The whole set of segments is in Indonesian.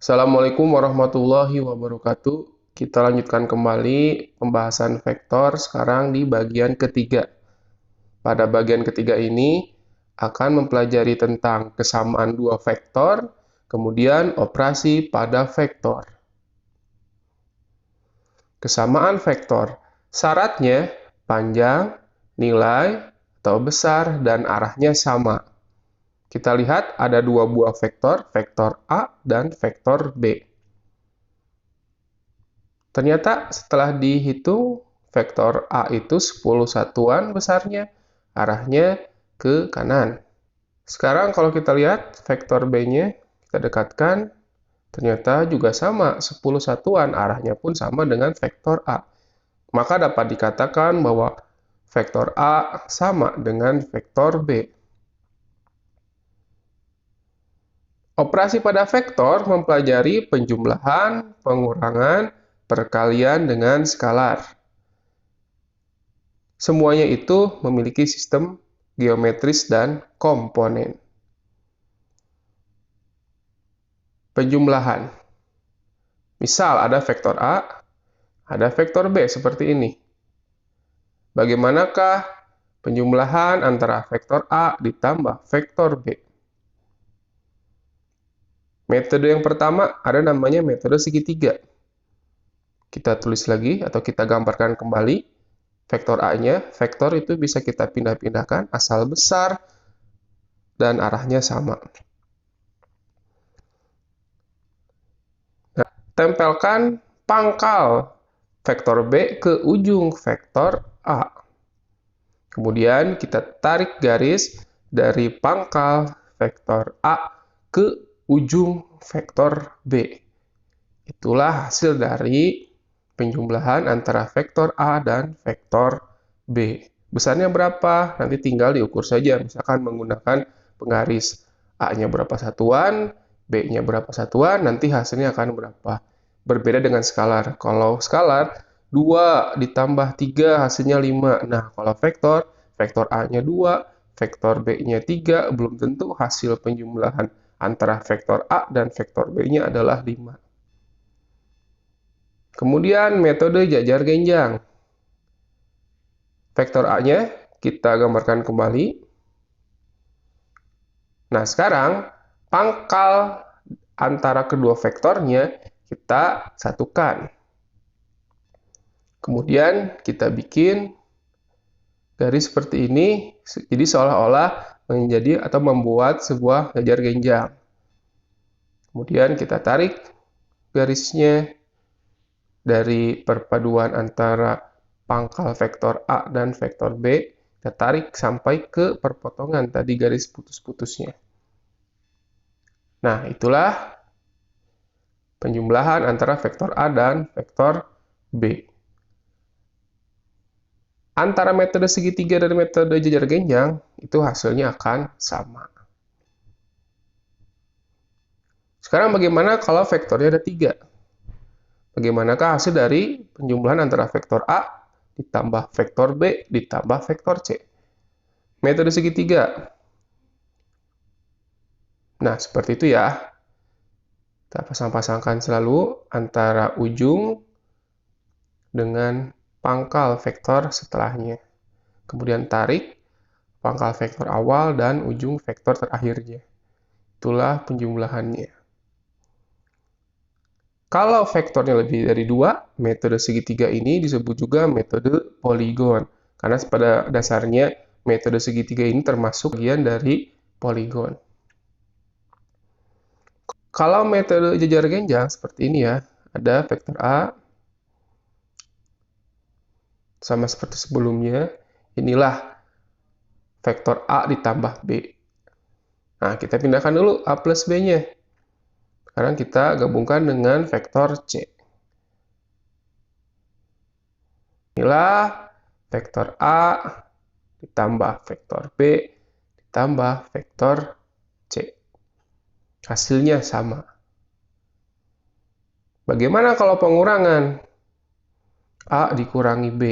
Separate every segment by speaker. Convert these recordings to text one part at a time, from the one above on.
Speaker 1: Assalamualaikum warahmatullahi wabarakatuh. Kita lanjutkan kembali pembahasan vektor sekarang di bagian ketiga. Pada bagian ketiga ini akan mempelajari tentang kesamaan dua vektor, kemudian operasi pada vektor. Kesamaan vektor. Syaratnya panjang, nilai, atau besar, dan arahnya sama. Kita lihat ada dua buah vektor, vektor A dan vektor B. Ternyata setelah dihitung, vektor A itu 10 satuan besarnya, arahnya ke kanan. Sekarang kalau kita lihat vektor B-nya, kita dekatkan, ternyata juga sama, 10 satuan, arahnya pun sama dengan vektor A. Maka dapat dikatakan bahwa vektor A sama dengan vektor B. Operasi pada vektor mempelajari penjumlahan, pengurangan, perkalian dengan skalar. Semuanya itu memiliki sistem geometris dan komponen. Penjumlahan. Misal ada vektor A, ada vektor B seperti ini. Bagaimanakah penjumlahan antara vektor A ditambah vektor B? Metode yang pertama ada namanya metode segitiga. Kita tulis lagi atau kita gambarkan kembali. Vektor A-nya, vektor itu bisa kita pindah-pindahkan asal besar dan arahnya sama. Nah, tempelkan pangkal vektor B ke ujung vektor A. Kemudian kita tarik garis dari pangkal vektor A ke ujung vektor B. Itulah hasil dari penjumlahan antara vektor A dan vektor B. Besarnya berapa? Nanti tinggal diukur saja. Misalkan menggunakan penggaris A-nya berapa satuan, B-nya berapa satuan, nanti hasilnya akan berapa. Berbeda dengan skalar. Kalau skalar, 2 ditambah 3 hasilnya 5. Nah, kalau vektor A-nya 2, vektor B-nya 3, belum tentu hasil penjumlahan antara vektor A dan vektor B-nya adalah 5. Kemudian metode jajar genjang. Vektor A-nya kita gambarkan kembali. Nah, sekarang pangkal antara kedua vektornya kita satukan. Kemudian kita bikin garis seperti ini, jadi seolah-olah menjadi atau membuat sebuah jajar genjang. Kemudian kita tarik garisnya dari perpaduan antara pangkal vektor A dan vektor B, kita tarik sampai ke perpotongan tadi garis putus-putusnya. Nah, itulah penjumlahan antara vektor A dan vektor B. Antara metode segitiga dan metode jajar genjang, itu hasilnya akan sama. Sekarang bagaimana kalau vektornya ada 3? Bagaimanakah hasil dari penjumlahan antara vektor A ditambah vektor B ditambah vektor C? Metode segitiga. Nah, seperti itu ya. Kita pasang-pasangkan selalu antara ujung dengan pangkal vektor setelahnya. Kemudian tarik pangkal vektor awal dan ujung vektor terakhirnya. Itulah penjumlahannya. Kalau vektornya lebih dari 2, metode segitiga ini disebut juga metode poligon. Karena pada dasarnya metode segitiga ini termasuk bagian dari poligon. Kalau metode jajar genjang seperti ini ya, ada vektor A, sama seperti sebelumnya, inilah vektor A ditambah B. Nah, kita pindahkan dulu A plus B-nya. Sekarang kita gabungkan dengan vektor C. Inilah vektor A ditambah vektor B ditambah vektor C. Hasilnya sama. Bagaimana kalau pengurangan? A dikurangi B.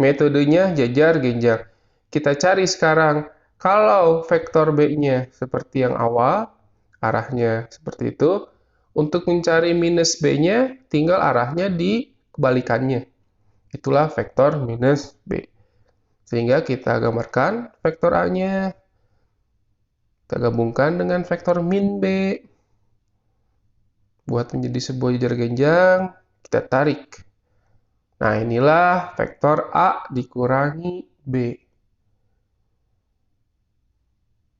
Speaker 1: Metodenya jajar genjang. Kita cari sekarang, kalau vektor B-nya seperti yang awal, arahnya seperti itu, Untuk mencari minus B-nya, tinggal arahnya di kebalikannya. Itulah vektor minus B. Sehingga kita gambarkan vektor A-nya. Kita gabungkan dengan vektor min B. Buat menjadi sebuah jajar genjang, kita tarik. Nah, inilah vektor A dikurangi B.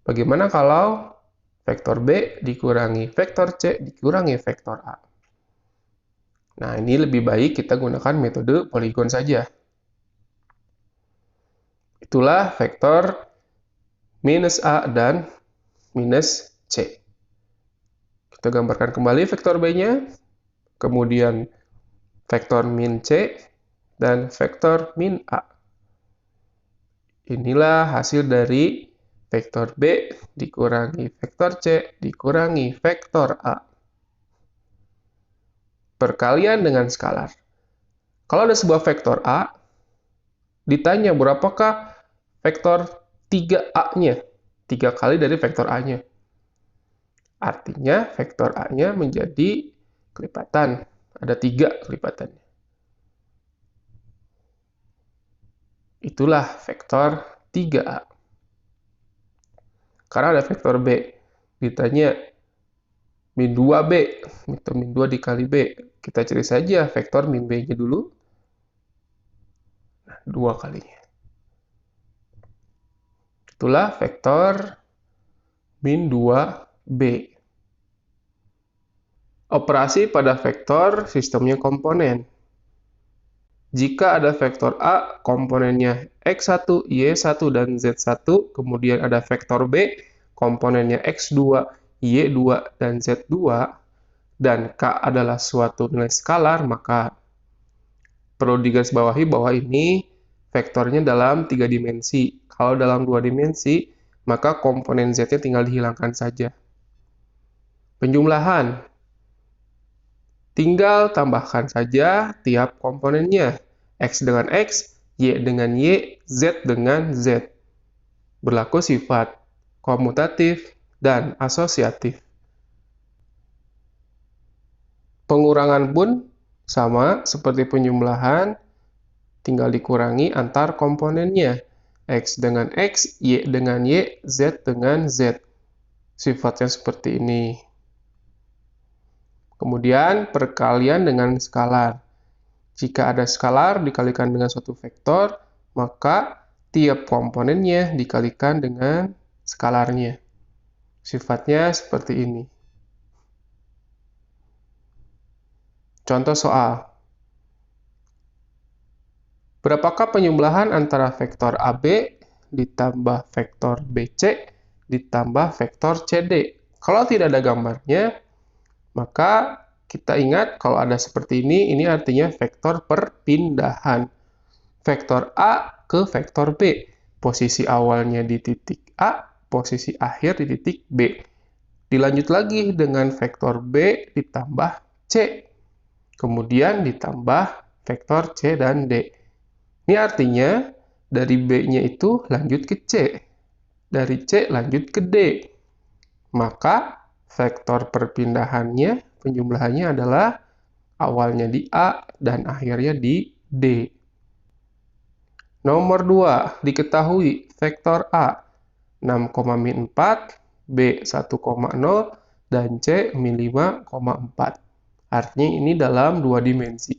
Speaker 1: Bagaimana kalau vektor B dikurangi vektor C dikurangi vektor A? Nah, ini lebih baik kita gunakan metode poligon saja. Itulah vektor minus A dan minus C. Kita gambarkan kembali vektor B-nya, kemudian vektor min C, dan vektor min A. Inilah hasil dari vektor B dikurangi vektor C dikurangi vektor A. Perkalian dengan skalar. Kalau ada sebuah vektor A, ditanya berapakah vektor 3A-nya? 3 kali dari vektor A-nya. Artinya vektor A-nya menjadi kelipatan. Ada 3 kelipatannya. Itulah vektor 3A. Karena ada vektor B. Ditanya min 2B, atau min 2 dikali B. Kita cari saja vektor min B-nya dulu. Nah, 2 kalinya. Itulah vektor min 2B. Operasi pada vektor sistemnya komponen. Jika ada vektor A, komponennya X1, Y1, dan Z1, kemudian ada vektor B, komponennya X2, Y2, dan Z2, dan K adalah suatu nilai skalar, maka perlu digarisbawahi bahwa ini vektornya dalam 3 dimensi. Kalau dalam 2 dimensi, maka komponen Z-nya tinggal dihilangkan saja. Penjumlahan. Tinggal tambahkan saja tiap komponennya. X dengan X, Y dengan Y, Z dengan Z. Berlaku sifat komutatif dan asosiatif. Pengurangan pun sama seperti penjumlahan, tinggal dikurangi antar komponennya. X dengan X, Y dengan Y, Z dengan Z. Sifatnya seperti ini. Kemudian perkalian dengan skalar. Jika ada skalar dikalikan dengan suatu vektor, maka tiap komponennya dikalikan dengan skalarnya. Sifatnya seperti ini. Contoh soal. Berapakah penjumlahan antara vektor AB ditambah vektor BC ditambah vektor CD? Kalau tidak ada gambarnya, maka kita ingat kalau ada seperti ini artinya vektor perpindahan. Vektor A ke vektor B. Posisi awalnya di titik A, posisi akhir di titik B. Dilanjut lagi dengan vektor B ditambah C. Kemudian ditambah vektor C dan D. Ini artinya dari B-nya itu lanjut ke C. Dari C lanjut ke D. Maka vektor perpindahannya, penjumlahannya adalah awalnya di A dan akhirnya di D. Nomor 2, diketahui vektor A 6,4, B 1,0, dan C min 5,4. Artinya ini dalam 2 dimensi.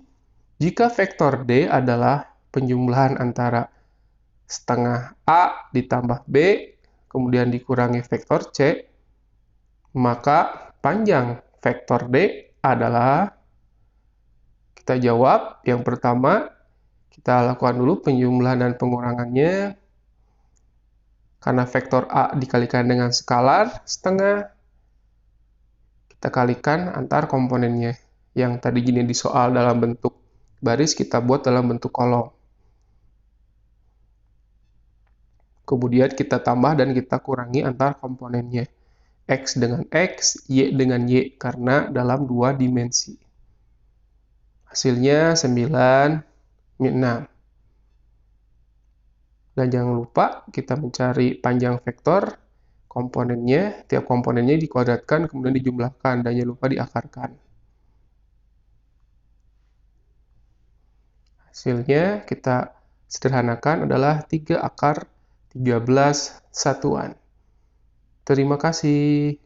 Speaker 1: Jika vektor D adalah penjumlahan antara setengah A ditambah B, kemudian dikurangi vektor C, maka panjang vektor D adalah, kita jawab, yang pertama, kita lakukan dulu penjumlahan dan pengurangannya. Karena vektor A dikalikan dengan skalar setengah, kita kalikan antar komponennya. Yang tadi gini di soal dalam bentuk baris, kita buat dalam bentuk kolom. Kemudian kita tambah dan kita kurangi antar komponennya. X dengan X, Y dengan Y, karena dalam 2 dimensi. Hasilnya 9 min 6. Dan jangan lupa kita mencari panjang vektor. komponennya, tiap komponennya dikuadratkan, kemudian dijumlahkan, dan jangan lupa diakarkan. Hasilnya kita sederhanakan adalah 3 akar 13 satuan. Terima kasih.